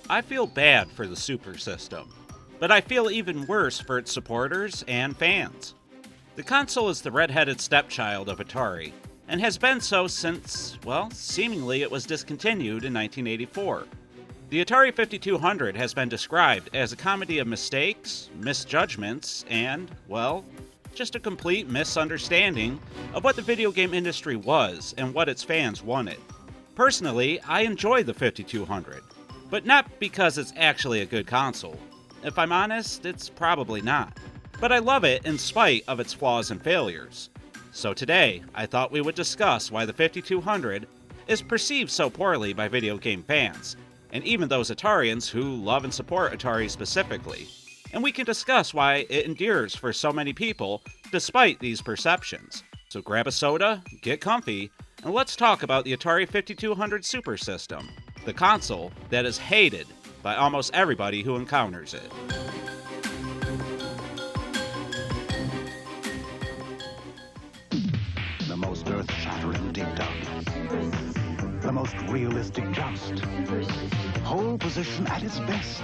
I feel bad for the supersystem, but I feel even worse for its supporters and fans. The console is the red-headed stepchild of Atari, and has been so since, well, seemingly it was discontinued in 1984. The Atari 5200 has been described as a comedy of mistakes, misjudgments, and, well, just a complete misunderstanding of what the video game industry was and what its fans wanted. Personally, I enjoy the 5200. But not because it's actually a good console. If I'm honest, it's probably not. But I love it in spite of its flaws and failures. So today, I thought we would discuss why the 5200 is perceived so poorly by video game fans, and even those Atarians who love and support Atari specifically. And we can discuss why it endures for so many people despite these perceptions. So grab a soda, get comfy, and let's talk about the Atari 5200 Supersystem, the console that is hated by almost everybody who encounters it. The most earth-shattering dig-dug. The most realistic joust. Pole position at its best.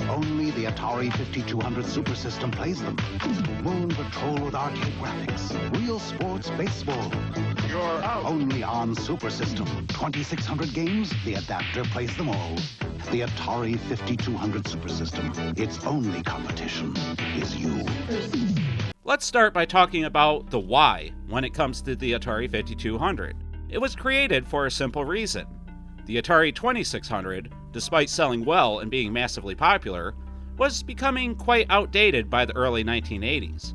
Only the Atari 5200 Supersystem plays them. Moon Patrol with arcade graphics. Real sports baseball. You're out. Only on Supersystem. 2,600 games, the adapter plays them all. The Atari 5200 Supersystem. Its only competition is you. Let's start by talking about the why when it comes to the Atari 5200. It was created for a simple reason. The Atari 2600, despite selling well and being massively popular, was becoming quite outdated by the early 1980s.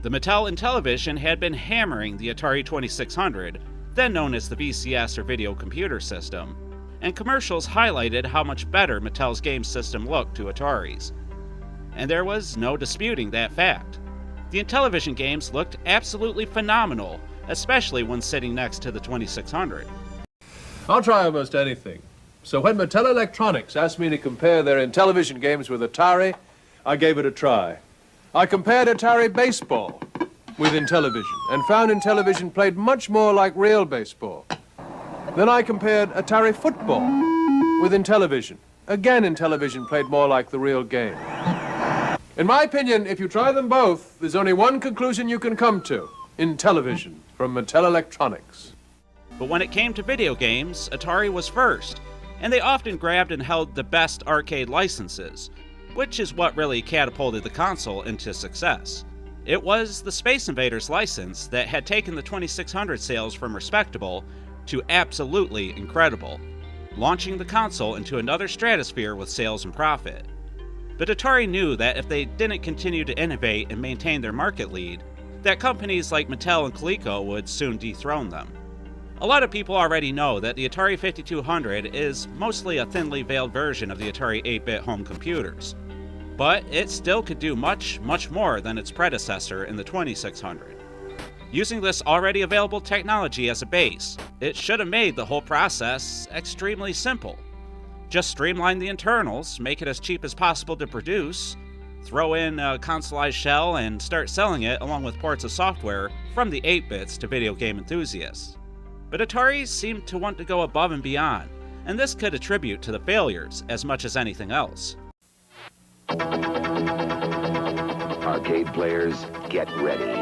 The Mattel Intellivision had been hammering the Atari 2600, then known as the VCS or Video Computer System, and commercials highlighted how much better Mattel's game system looked to Atari's. And there was no disputing that fact. The Intellivision games looked absolutely phenomenal, especially when sitting next to the 2600. I'll try almost anything. So when Mattel Electronics asked me to compare their Intellivision games with Atari, I gave it a try. I compared Atari baseball with Intellivision and found Intellivision played much more like real baseball. Then I compared Atari football with Intellivision. Again, Intellivision played more like the real game. In my opinion, if you try them both, there's only one conclusion you can come to. Intellivision from Mattel Electronics. But when it came to video games, Atari was first, and they often grabbed and held the best arcade licenses, which is what really catapulted the console into success. It was the Space Invaders license that had taken the 2600 sales from respectable to absolutely incredible, launching the console into another stratosphere with sales and profit. But Atari knew that if they didn't continue to innovate and maintain their market lead, that companies like Mattel and Coleco would soon dethrone them. A lot of people already know that the Atari 5200 is mostly a thinly veiled version of the Atari 8-bit home computers, but it still could do much, much more than its predecessor in the 2600. Using this already available technology as a base, it should have made the whole process extremely simple. Just streamline the internals, make it as cheap as possible to produce, throw in a consoleized shell, and start selling it along with ports of software from the 8-bits to video game enthusiasts. But Atari seemed to want to go above and beyond, and this could attribute to the failures as much as anything else. Arcade players, get ready.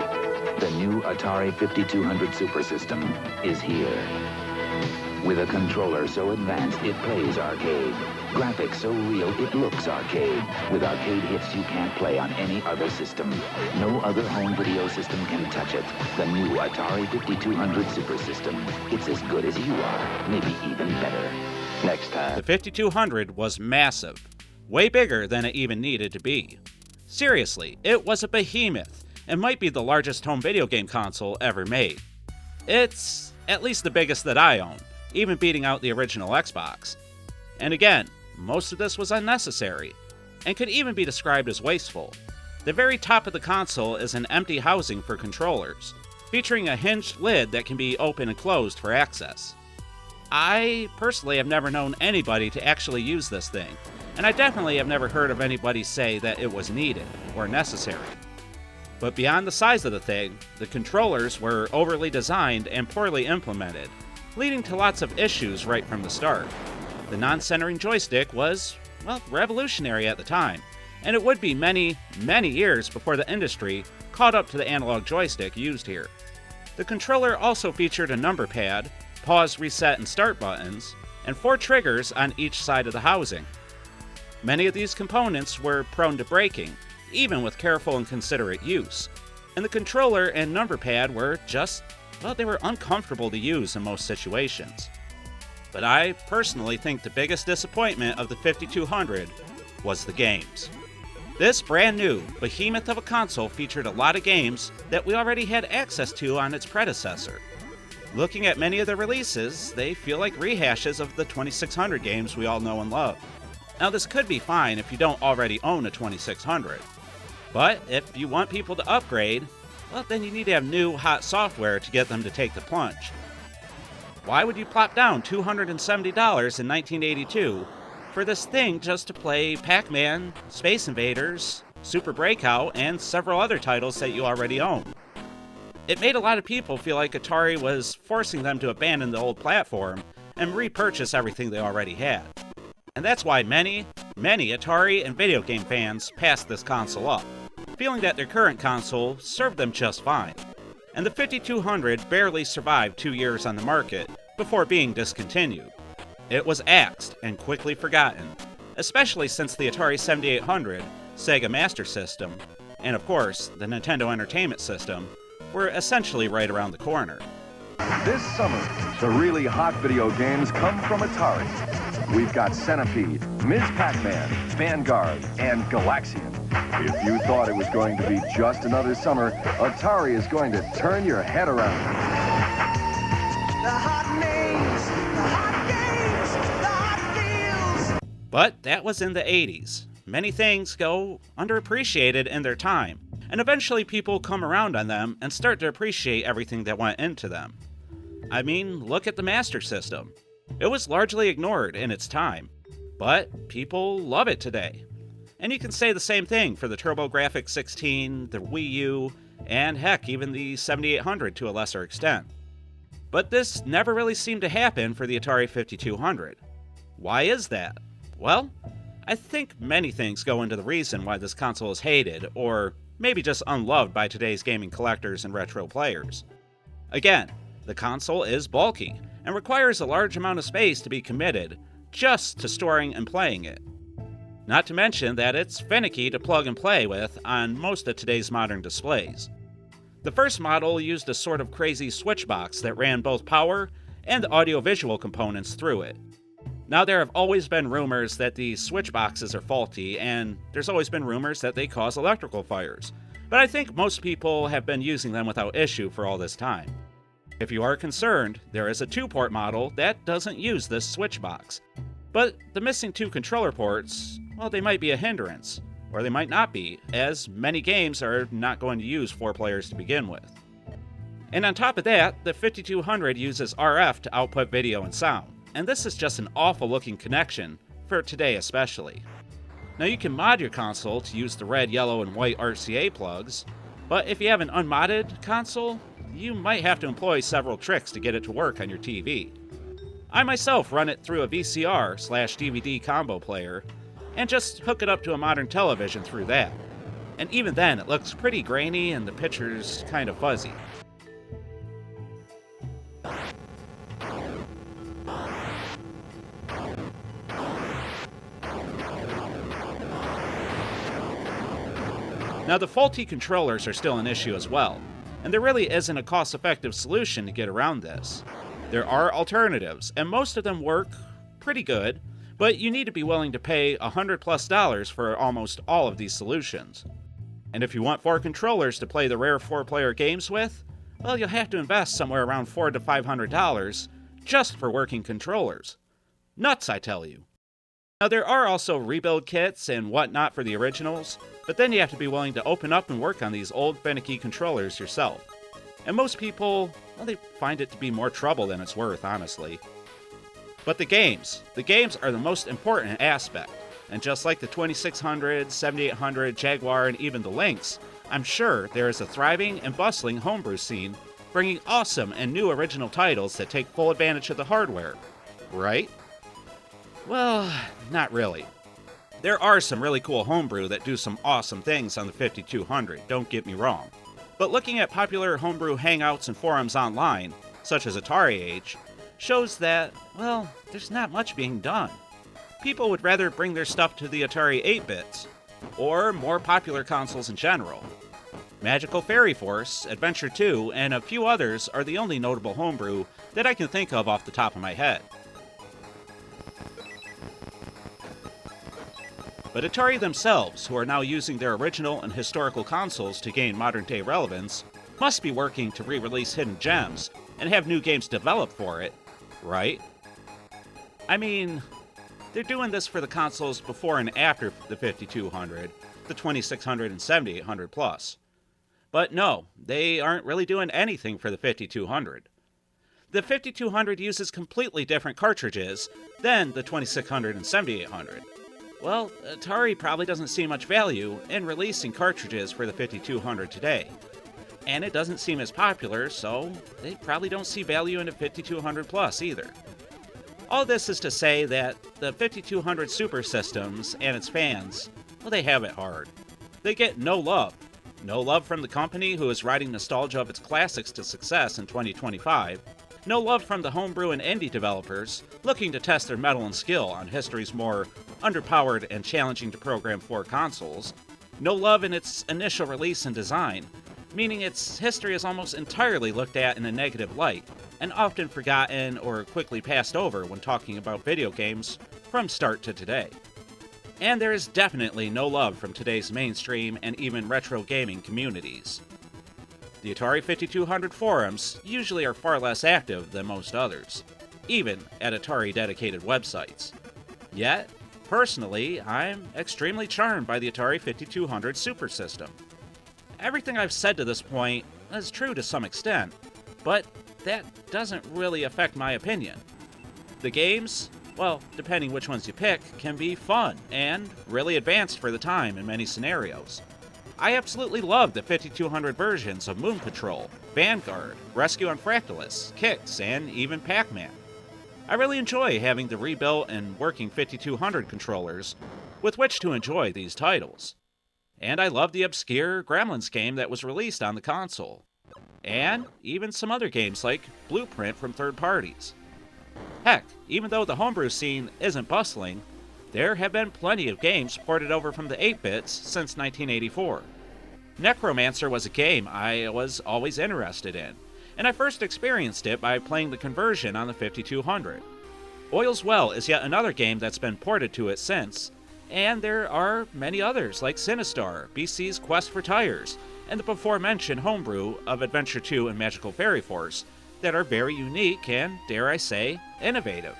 The new Atari 5200 Supersystem is here. With a controller so advanced it plays arcade. Graphics so real it looks arcade. With arcade hits you can't play on any other system. No other home video system can touch it. The new Atari 5200 Supersystem. It's as good as you are, maybe even better. Next time. The 5200 was massive. Way bigger than it even needed to be. Seriously, it was a behemoth, and might be the largest home video game console ever made. It's at least the biggest that I own, even beating out the original Xbox. And again, most of this was unnecessary, and could even be described as wasteful. The very top of the console is an empty housing for controllers, featuring a hinged lid that can be open and closed for access. I personally have never known anybody to actually use this thing, and I definitely have never heard of anybody say that it was needed or necessary. But beyond the size of the thing, the controllers were overly designed and poorly implemented, leading to lots of issues right from the start. The non-centering joystick was, well, revolutionary at the time, and it would be many, many years before the industry caught up to the analog joystick used here. The controller also featured a number pad, pause, reset, and start buttons, and 4 triggers on each side of the housing. Many of these components were prone to breaking, even with careful and considerate use, and the controller and number pad were just, well, they were uncomfortable to use in most situations. But I personally think the biggest disappointment of the 5200 was the games. This brand new behemoth of a console featured a lot of games that we already had access to on its predecessor. Looking at many of the releases, they feel like rehashes of the 2600 games we all know and love. Now this could be fine if you don't already own a 2600, but if you want people to upgrade, well, then you need to have new, hot software to get them to take the plunge. Why would you plop down $270 in 1982 for this thing just to play Pac-Man, Space Invaders, Super Breakout, and several other titles that you already own? It made a lot of people feel like Atari was forcing them to abandon the old platform and repurchase everything they already had. And that's why many Atari and video game fans passed this console up, feeling that their current console served them just fine. And the 5200 barely survived 2 years on the market before being discontinued. It was axed and quickly forgotten, especially since the Atari 7800, Sega Master System, and of course the Nintendo Entertainment System were essentially right around the corner. This summer, the really hot video games come from Atari. We've got Centipede, Ms. Pac-Man, Vanguard, and Galaxian. If you thought it was going to be just another summer, Atari is going to turn your head around. The hot names, the hot games, the hot feels. But that was in the 80s. Many things go underappreciated in their time, and eventually people come around on them and start to appreciate everything that went into them. I mean, look at the Master System. It was largely ignored in its time, but people love it today. And you can say the same thing for the TurboGrafx-16, the Wii U, and heck, even the 7800 to a lesser extent. But this never really seemed to happen for the Atari 5200. Why is that? Well, I think many things go into the reason why this console is hated, or maybe just unloved by today's gaming collectors and retro players. Again, the console is bulky and requires a large amount of space to be committed just to storing and playing it. Not to mention that it's finicky to plug and play with on most of today's modern displays. The first model used a sort of crazy switch box that ran both power and audio-visual components through it. Now there have always been rumors that these switch boxes are faulty, and there's always been rumors that they cause electrical fires, but I think most people have been using them without issue for all this time. If you are concerned, there is a 2-port model that doesn't use this switch box. But the missing 2 controller ports, well, they might be a hindrance, or they might not be, as many games are not going to use 4 players to begin with. And on top of that, the 5200 uses RF to output video and sound, and this is just an awful looking connection, for today especially. Now you can mod your console to use the red, yellow, and white RCA plugs, but if you have an unmodded console, you might have to employ several tricks to get it to work on your TV. I myself run it through a VCR/DVD combo player, and just hook it up to a modern television through that. And even then, it looks pretty grainy and the picture's kind of fuzzy. Now the faulty controllers are still an issue as well, and there really isn't a cost-effective solution to get around this. There are alternatives, and most of them work pretty good, but you need to be willing to pay $100+ for almost all of these solutions. And if you want 4 controllers to play the rare 4-player games with, well, you'll have to invest somewhere around $400 to $500 just for working controllers. Nuts, I tell you. Now there are also rebuild kits and whatnot for the originals, but then you have to be willing to open up and work on these old finicky controllers yourself. And most people, well, they find it to be more trouble than it's worth, honestly. But the games are the most important aspect. And just like the 2600, 7800, Jaguar, and even the Lynx, I'm sure there is a thriving and bustling homebrew scene bringing awesome and new original titles that take full advantage of the hardware. Right? Well, not really. There are some really cool homebrew that do some awesome things on the 5200, don't get me wrong. But looking at popular homebrew hangouts and forums online, such as Atari Age, shows that, well, there's not much being done. People would rather bring their stuff to the Atari 8-bits, or more popular consoles in general. Magical Fairy Force, Adventure 2, and a few others are the only notable homebrew that I can think of off the top of my head. But Atari themselves, who are now using their original and historical consoles to gain modern-day relevance, must be working to re-release hidden gems and have new games developed for it, right? I mean, they're doing this for the consoles before and after the 5200, the 2600 and 7800 plus. But no, they aren't really doing anything for the 5200. The 5200 uses completely different cartridges than the 2600 and 7800. Well, Atari probably doesn't see much value in releasing cartridges for the 5200 today. And it doesn't seem as popular, so they probably don't see value in a 5200 plus either. All this is to say that the 5200 Super Systems and its fans, well, they have it hard. They get no love. No love from the company who is riding nostalgia of its classics to success in 2025. No love from the homebrew and indie developers looking to test their mettle and skill on history's more underpowered and challenging to program for consoles. No love in its initial release and design, meaning its history is almost entirely looked at in a negative light, and often forgotten or quickly passed over when talking about video games from start to today. And there is definitely no love from today's mainstream and even retro gaming communities. The Atari 5200 forums usually are far less active than most others, even at Atari dedicated websites. Yet, personally, I'm extremely charmed by the Atari 5200 Super System. Everything I've said to this point is true to some extent, but that doesn't really affect my opinion. The games, well, depending which ones you pick, can be fun and really advanced for the time in many scenarios. I absolutely love the 5200 versions of Moon Patrol, Vanguard, Rescue on Fractalus, Kix, and even Pac-Man. I really enjoy having the rebuilt and working 5200 controllers with which to enjoy these titles. And I love the obscure Gremlins game that was released on the console. And even some other games like Blueprint from third parties. Heck, even though the homebrew scene isn't bustling, there have been plenty of games ported over from the 8-bits since 1984. Necromancer was a game I was always interested in, and I first experienced it by playing the conversion on the 5200. Oil's Well is yet another game that's been ported to it since, and there are many others like Sinistar, BC's Quest for Tires, and the before-mentioned homebrew of Adventure 2 and Magical Fairy Force that are very unique and, dare I say, innovative.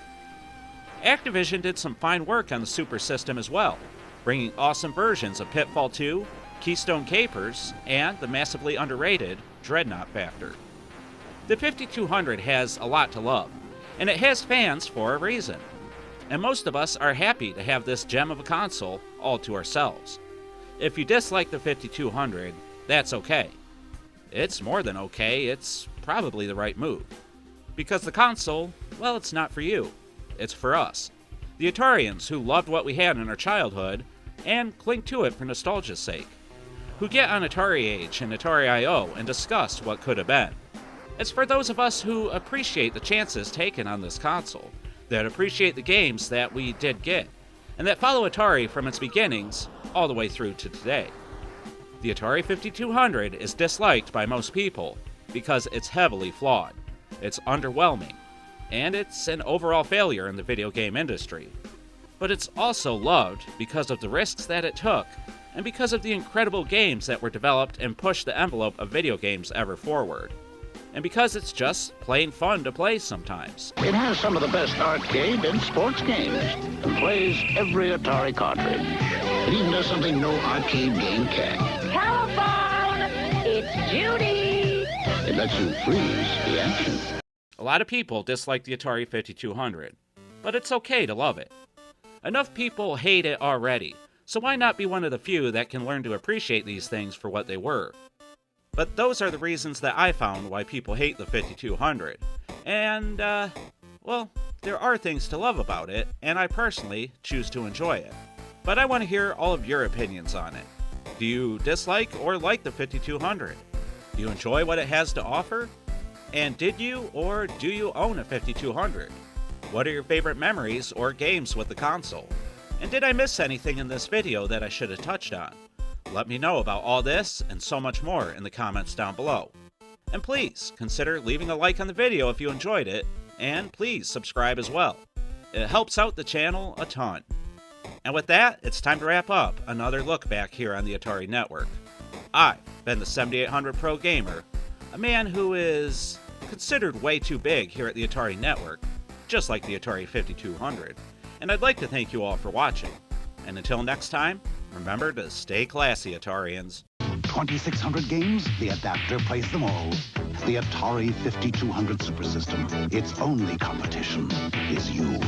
Activision did some fine work on the Super System as well, bringing awesome versions of Pitfall 2, Keystone Capers, and the massively underrated Dreadnought Factor. The 5200 has a lot to love, and it has fans for a reason. And most of us are happy to have this gem of a console all to ourselves. If you dislike the 5200, that's okay. It's more than okay, it's probably the right move. Because the console, well, it's not for you. It's for us, the Atarians who loved what we had in our childhood and cling to it for nostalgia's sake, who get on Atari Age and Atari I.O. and discuss what could have been. It's for those of us who appreciate the chances taken on this console, that appreciate the games that we did get, and that follow Atari from its beginnings all the way through to today. The Atari 5200 is disliked by most people because it's heavily flawed, it's underwhelming, and it's an overall failure in the video game industry. But it's also loved because of the risks that it took, and because of the incredible games that were developed and pushed the envelope of video games ever forward. And because it's just plain fun to play sometimes. It has some of the best arcade and sports games, and plays every Atari cartridge. It even does something no arcade game can. Telephone! It's Judy! It lets you freeze the action. A lot of people dislike the Atari 5200. But it's okay to love it. Enough people hate it already, so why not be one of the few that can learn to appreciate these things for what they were? But those are the reasons that I found why people hate the 5200. And, well, there are things to love about it, and I personally choose to enjoy it. But I want to hear all of your opinions on it. Do you dislike or like the 5200? Do you enjoy what it has to offer? And did you or do you own a 5200? What are your favorite memories or games with the console? And did I miss anything in this video that I should have touched on? Let me know about all this and so much more in the comments down below. And please consider leaving a like on the video if you enjoyed it, and please subscribe as well. It helps out the channel a ton. And with that, it's time to wrap up another look back here on the Atari Network. I've been the 7800 Pro Gamer, a man who is considered way too big here at the Atari Network, just like the Atari 5200, and I'd like to thank you all for watching. And until next time, remember to stay classy, Atarians. 2,600 games, the adapter plays them all. The Atari 5200 Supersystem. Its only competition is you.